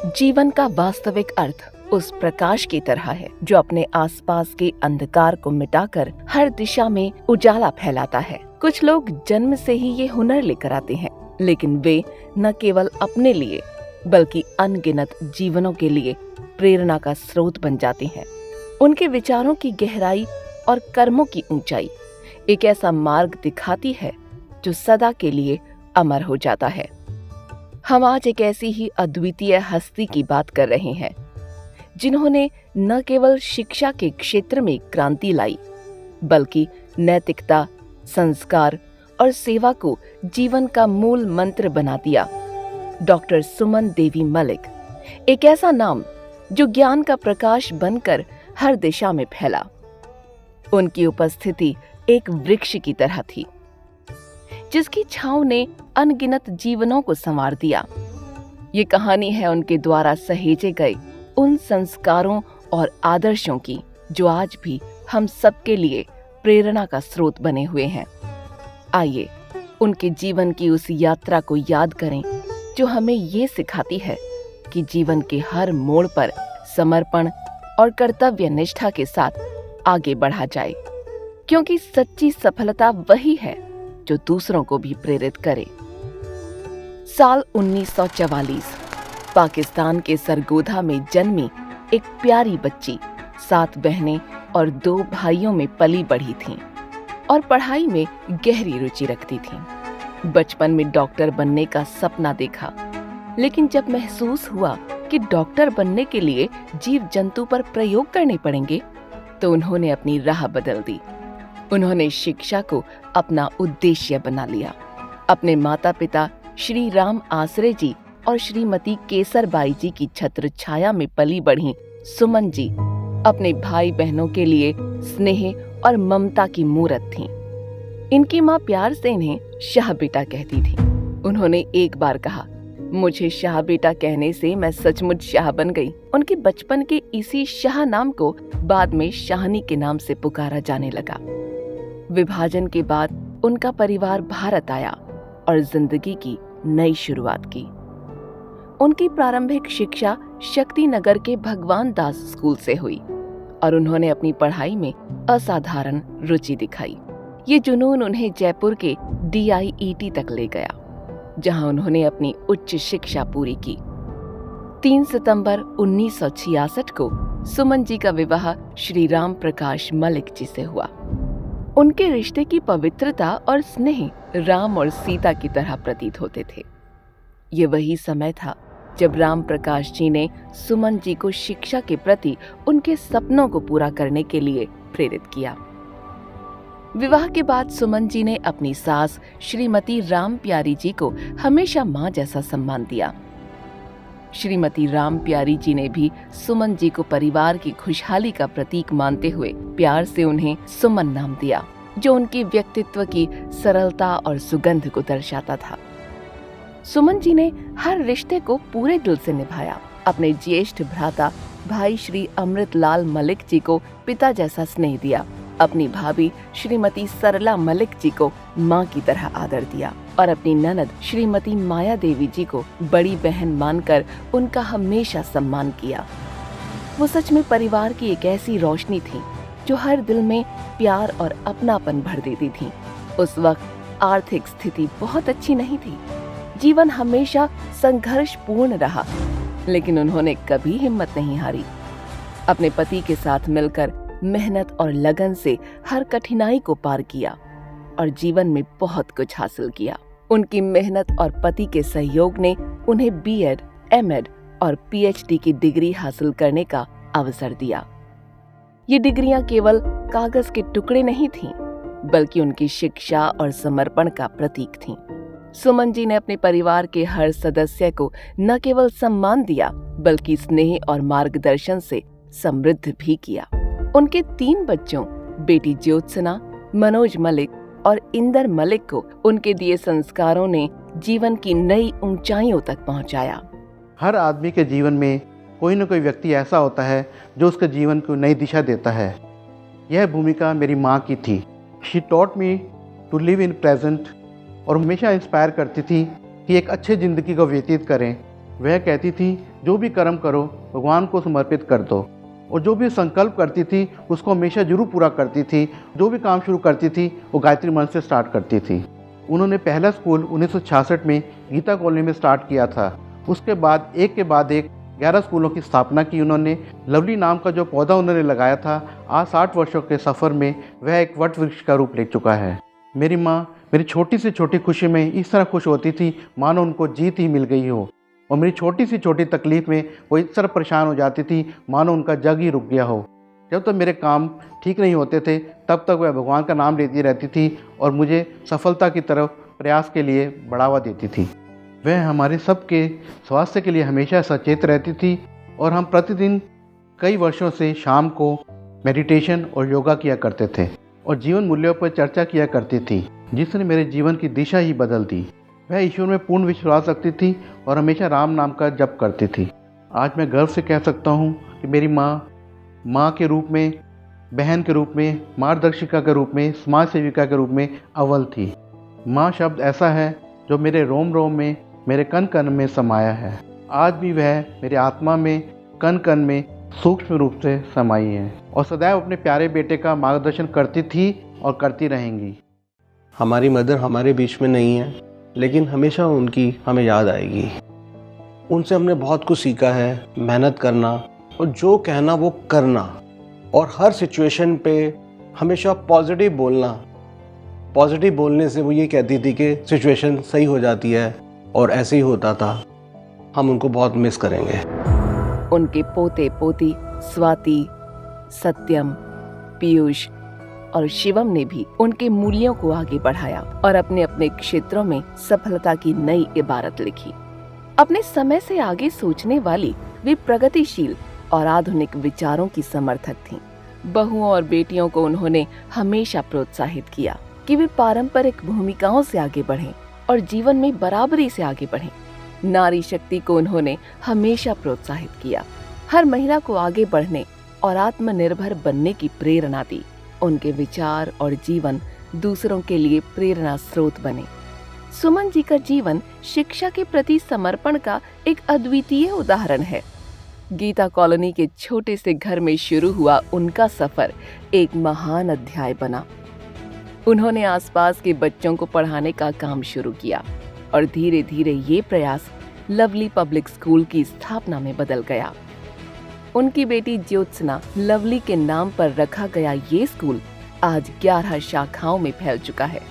जीवन का वास्तविक अर्थ उस प्रकाश की तरह है जो अपने आसपास के अंधकार को मिटाकर हर दिशा में उजाला फैलाता है। कुछ लोग जन्म से ही ये हुनर लेकर आते हैं, लेकिन वे न केवल अपने लिए बल्कि अनगिनत जीवनों के लिए प्रेरणा का स्रोत बन जाते हैं। उनके विचारों की गहराई और कर्मों की ऊंचाई एक ऐसा मार्ग दिखाती है जो सदा के लिए अमर हो जाता है। हम आज एक ऐसी ही अद्वितीय हस्ती की बात कर रहे हैं जिन्होंने न केवल शिक्षा के क्षेत्र में क्रांति लाई, बल्कि नैतिकता, संस्कार और सेवा को जीवन का मूल मंत्र बना दिया। डॉक्टर सुमन देवी मलिक, एक ऐसा नाम जो ज्ञान का प्रकाश बनकर हर दिशा में फैला। उनकी उपस्थिति एक वृक्ष की तरह थी जिसकी छांव ने अनगिनत जीवनों को संवार दिया। ये कहानी है उनके द्वारा सहेजे गए उन संस्कारों और आदर्शों की जो आज भी हम सबके लिए प्रेरणा का स्रोत बने हुए हैं। आइए उनके जीवन की उस यात्रा को याद करें जो हमें ये सिखाती है कि जीवन के हर मोड़ पर समर्पण और कर्तव्य निष्ठा के साथ आगे बढ़ा जाए, क्योंकि सच्ची सफलता वही है जो दूसरों को भी प्रेरित करे। साल 1944 पाकिस्तान के सरगोधा में जन्मी एक प्यारी बच्ची 7 बहनें और 2 भाइयों में पली बढ़ी थीं और पढ़ाई में गहरी रुचि रखती थीं। बचपन में डॉक्टर बनने का सपना देखा, लेकिन जब महसूस हुआ कि डॉक्टर बनने के लिए जीव जंतु पर प्रयोग करने पड़ेंगे, तो उन्होंने अपनी राह बदल दी। उन्होंने शिक्षा को अपना उद्देश्य बना लिया। अपने माता पिता श्री राम आसरे जी और श्रीमती केसरबाई जी की छत्र छाया में पली बढ़ी सुमन जी अपने भाई बहनों के लिए स्नेह और ममता की मूरत थीं। इनकी माँ प्यार से इन्हें शाह बेटा कहती थी। उन्होंने एक बार कहा, मुझे शाह बेटा कहने से मैं सचमुच शाह बन गई। उनके बचपन के इसी शाह नाम को बाद में शाहनी के नाम से पुकारा जाने लगा। विभाजन के बाद उनका परिवार भारत आया और जिंदगी की नई शुरुआत की। उनकी प्रारंभिक शिक्षा शक्ति नगर के भगवान दास स्कूल से हुई और उन्होंने अपनी पढ़ाई में असाधारण रुचि दिखाई। ये जुनून उन्हें जयपुर के DIET तक ले गया, जहां उन्होंने अपनी उच्च शिक्षा पूरी की। 3 सितंबर 1966 को सुमन जी का विवाह श्री राम प्रकाश मलिक जी से हुआ। उनके रिश्ते की पवित्रता और स्नेह राम और सीता की तरह प्रतीत होते थे। ये वही समय था जब राम प्रकाश जी ने सुमन जी को शिक्षा के प्रति उनके सपनों को पूरा करने के लिए प्रेरित किया। विवाह के बाद सुमन जी ने अपनी सास श्रीमती राम प्यारी जी को हमेशा मां जैसा सम्मान दिया। श्रीमती राम प्यारी जी ने भी सुमन जी को परिवार की खुशहाली का प्रतीक मानते हुए प्यार से उन्हें सुमन नाम दिया, जो उनके व्यक्तित्व की सरलता और सुगंध को दर्शाता था। सुमन जी ने हर रिश्ते को पूरे दिल से निभाया। अपने ज्येष्ठ भ्राता भाई श्री अमृतलाल मलिक जी को पिता जैसा स्नेह दिया। अपनी भाभी श्रीमती सरला मलिक जी को मां की तरह आदर दिया और अपनी ननद श्रीमती माया देवी जी को बड़ी बहन मानकर उनका हमेशा सम्मान किया। वो सच में परिवार की एक ऐसी रोशनी थी जो हर दिल में प्यार और अपनापन भर देती थी। उस वक्त आर्थिक स्थिति बहुत अच्छी नहीं थी। जीवन हमेशा संघर्षपूर्ण रहा, लेकिन उन्होंने कभी हिम्मत नहीं हारी। अपने पति के साथ मिलकर मेहनत और लगन से हर कठिनाई को पार किया और जीवन में बहुत कुछ हासिल किया। उनकी मेहनत और पति के सहयोग ने उन्हें B.Ed, M.Ed और PhD की डिग्री हासिल करने का अवसर दिया। ये डिग्रियां केवल कागज के टुकड़े नहीं थीं, बल्कि उनकी शिक्षा और समर्पण का प्रतीक थीं। सुमन जी ने अपने परिवार के हर सदस्य को न केवल सम्मान दिया, बल्कि स्नेह और मार्गदर्शन से समृद्ध भी किया। उनके 3 बच्चों बेटी ज्योत्सना, मनोज मलिक और इंदर मलिक को उनके दिए संस्कारों ने जीवन की नई ऊंचाइयों तक पहुंचाया। हर आदमी के जीवन में कोई न कोई व्यक्ति ऐसा होता है जो उसके जीवन को नई दिशा देता है। यह भूमिका मेरी माँ की थी। She taught me to live in present और हमेशा इंस्पायर करती थी कि एक अच्छे ज़िंदगी को व्यतीत करें। वह कहती थी, जो भी कर्म करो भगवान को समर्पित कर दो, और जो भी संकल्प करती थी उसको हमेशा जरूर पूरा करती थी। जो भी काम शुरू करती थी वो गायत्री मंत्र से स्टार्ट करती थी। उन्होंने पहला स्कूल 1966 में गीता कॉलोनी में स्टार्ट किया था। उसके बाद एक 11 स्कूलों की स्थापना की उन्होंने। लवली नाम का जो पौधा उन्होंने लगाया था, आज 60 वर्षों के सफ़र में वह एक वट वृक्ष का रूप ले चुका है। मेरी माँ मेरी छोटी से छोटी खुशी में इस तरह खुश होती थी मानो उनको जीत ही मिल गई हो, और मेरी छोटी सी छोटी तकलीफ़ में वो इस तरह परेशान हो जाती थी मानो उनका जग ही रुक गया हो। जब तक मेरे काम ठीक नहीं होते थे तब तक वह भगवान का नाम लेती रहती थी और मुझे सफलता की तरफ प्रयास के लिए बढ़ावा देती थी। वह हमारे सबके स्वास्थ्य के लिए हमेशा सचेत रहती थी, और हम प्रतिदिन कई वर्षों से शाम को मेडिटेशन और योगा किया करते थे और जीवन मूल्यों पर चर्चा किया करती थी, जिसने मेरे जीवन की दिशा ही बदल दी। वह ईश्वर में पूर्ण विश्वास रखती थी और हमेशा राम नाम का जप करती थी। आज मैं गर्व से कह सकता हूँ कि मेरी माँ के रूप में, बहन के रूप में, मार्गदर्शिका के रूप में, समाज सेविका के रूप में अव्वल थी। माँ शब्द ऐसा है जो मेरे रोम रोम में, मेरे कण कण में समाया है। आज भी वह मेरे आत्मा में, कण कण में सूक्ष्म रूप से समाई है और सदैव अपने प्यारे बेटे का मार्गदर्शन करती थी और करती रहेंगी। हमारी मदर हमारे बीच में नहीं है, लेकिन हमेशा उनकी हमें याद आएगी। उनसे हमने बहुत कुछ सीखा है, मेहनत करना और जो कहना वो करना, और हर सिचुएशन पे हमेशा पॉजिटिव बोलना। पॉजिटिव बोलने से वो ये कहती थी कि सिचुएशन सही हो जाती है, और ऐसे ही होता था। हम उनको बहुत मिस करेंगे। उनके पोते पोती स्वाति, सत्यम, पीयूष और शिवम ने भी उनके मूल्यों को आगे बढ़ाया और अपने अपने क्षेत्रों में सफलता की नई इबारत लिखी। अपने समय से आगे सोचने वाली वे प्रगतिशील और आधुनिक विचारों की समर्थक थीं। बहुओं और बेटियों को उन्होंने हमेशा प्रोत्साहित किया कि वे पारंपरिक भूमिकाओं से आगे बढ़ें और जीवन में बराबरी से आगे बढ़ें। नारी शक्ति को उन्होंने हमेशा प्रोत्साहित किया, हर महिला को आगे बढ़ने और आत्मनिर्भर बनने की प्रेरणा दी। उनके विचार और जीवन दूसरों के लिए प्रेरणा स्रोत बने। सुमन जी का जीवन शिक्षा के प्रति समर्पण का एक अद्वितीय उदाहरण है। गीता कॉलोनी के छोटे से घर में शुरू हुआ उनका सफर एक महान अध्याय बना। उन्होंने आसपास के बच्चों को पढ़ाने का काम शुरू किया और धीरे धीरे ये प्रयास लवली पब्लिक स्कूल की स्थापना में बदल गया। उनकी बेटी ज्योत्सना लवली के नाम पर रखा गया ये स्कूल आज 11 शाखाओं में फैल चुका है।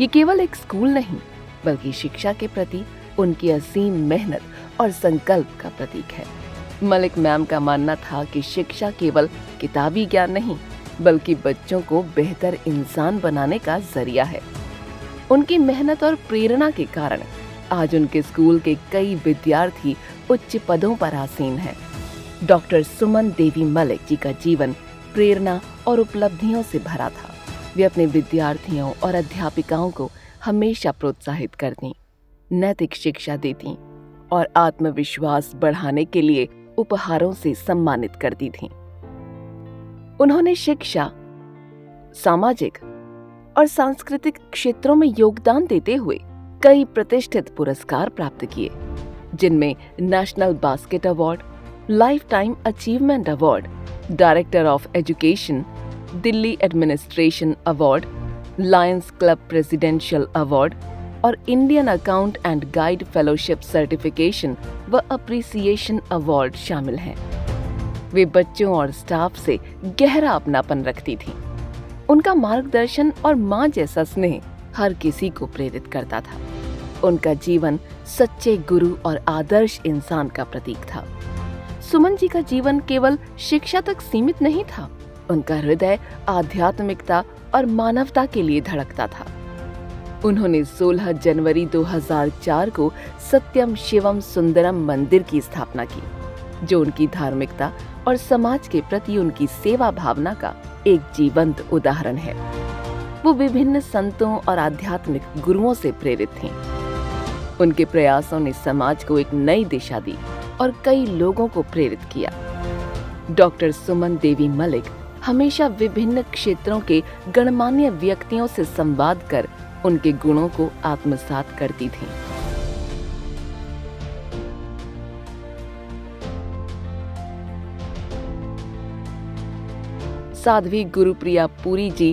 ये केवल एक स्कूल नहीं, बल्कि शिक्षा के प्रति उनकी असीम मेहनत और संकल्प का प्रतीक है। मलिक मैम का मानना था कि शिक्षा केवल किताबी ज्ञान नहीं, बल्कि बच्चों को बेहतर इंसान बनाने का जरिया है। उनकी मेहनत और प्रेरणा के कारण आज उनके स्कूल के कई विद्यार्थी उच्च पदों पर आसीन हैं। डॉक्टर सुमन देवी मलिक जी का जीवन प्रेरणा और उपलब्धियों से भरा था। वे अपने विद्यार्थियों और अध्यापिकाओं को हमेशा प्रोत्साहित करती, नैतिक शिक्षा देती और आत्मविश्वास बढ़ाने के लिए उपहारों से सम्मानित करती थीं। उन्होंने शिक्षा, सामाजिक और सांस्कृतिक क्षेत्रों में योगदान देते हुए कई प्रतिष्ठित पुरस्कार प्राप्त किए, जिनमें national basket award, life time achievement award, director of education, Delhi administration award, lions club presidential award और इंडियन अकाउंट एंड गाइड फेलोशिप सर्टिफिकेशन व अप्रिसिएशन अवार्ड शामिल हैं। वे बच्चों और स्टाफ से गहरा अपनापन रखती थीं। उनका मार्गदर्शन और माँ जैसा स्नेह हर किसी को प्रेरित करता था। उनका जीवन सच्चे गुरु और आदर्श इंसान का प्रतीक था। सुमन जी का जीवन केवल शिक्षा तक सीमित नहीं था। उनका हृदय आध्यात्मिकता और मानवता के लिए धड़कता था। उन्होंने 16 जनवरी 2004 को सत्यम शिवम सुंदरम मंदिर की स्थापना की, जो उनकी धार्मिकता और समाज के प्रति उनकी सेवा भावना का एक जीवंत उदाहरण है। वो विभिन्न संतों और आध्यात्मिक गुरुओं से प्रेरित थीं। उनके प्रयासों ने समाज को एक नई दिशा दी और कई लोगों को प्रेरित किया। डॉक्टर सुमन देवी मलिक हमेशा विभिन्न क्षेत्रों के गणमान्य व्यक्तियों से संवाद कर उनके गुणों को आत्मसात करती थीं। साध्वी गुरुप्रिया पुरी जी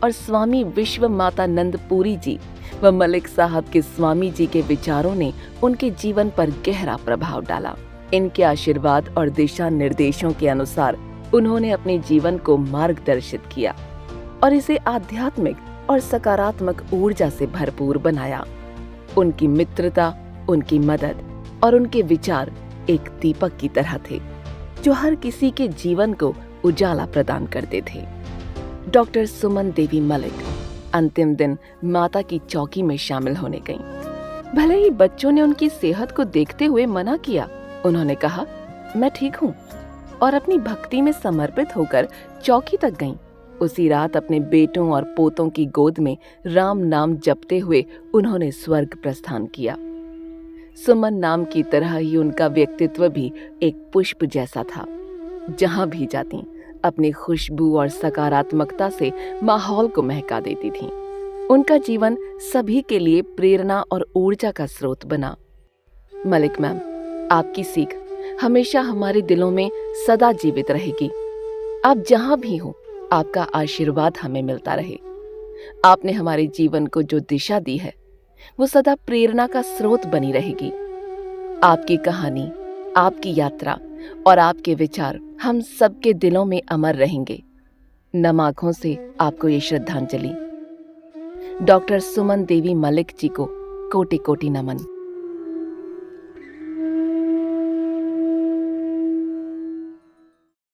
और स्वामी विश्व मातानंद पुरी जी व मलिक साहब के स्वामी जी के विचारों ने उनके जीवन पर गहरा प्रभाव डाला। इनके आशीर्वाद और दिशा निर्देशों के अनुसार उन्होंने अपने जीवन को मार्गदर्शित किया और इसे आध्यात्मिक और सकारात्मक ऊर्जा से भरपूर बनाया। उनकी मित्रता, उनकी मदद और उनके विचार एक दीपक की तरह थे जो हर किसी के जीवन को उजाला प्रदान करते थे। डॉक्टर सुमन देवी मलिक अंतिम दिन माता की चौकी में शामिल होने गईं। भले ही बच्चों ने उनकी सेहत को देखते हुए मना किया, उन्होंने कहा, मैं ठीक हूँ, और अपनी भक्ति में समर्पित होकर चौकी तक गईं। उसी रात अपने बेटों और पोतों की गोद में राम नाम जपते हुए उन्होंने स्वर्ग प्रस्थान किया। सुमन नाम की तरह ही उनका व्यक्तित्व भी एक पुष्प जैसा था। जहां भी जाती अपनी खुशबू और सकारात्मकता से माहौल को महका देती थीं। उनका जीवन सभी के लिए प्रेरणा और ऊर्जा का स्रोत बना। मलिक मैम, आपकी सीख हमेशा हमारे दिलों में सदा जीवित रहेगी। आप जहां भी हो, आपका आशीर्वाद हमें मिलता रहे। आपने हमारे जीवन को जो दिशा दी है वो सदा प्रेरणा का स्रोत बनी रहेगी। आपकी कहानी, आपकी यात्रा और आपके विचार हम सबके दिलों में अमर रहेंगे। नम आंखों से आपको ये श्रद्धांजलि। डॉक्टर सुमन देवी मलिक जी को कोटि कोटि नमन।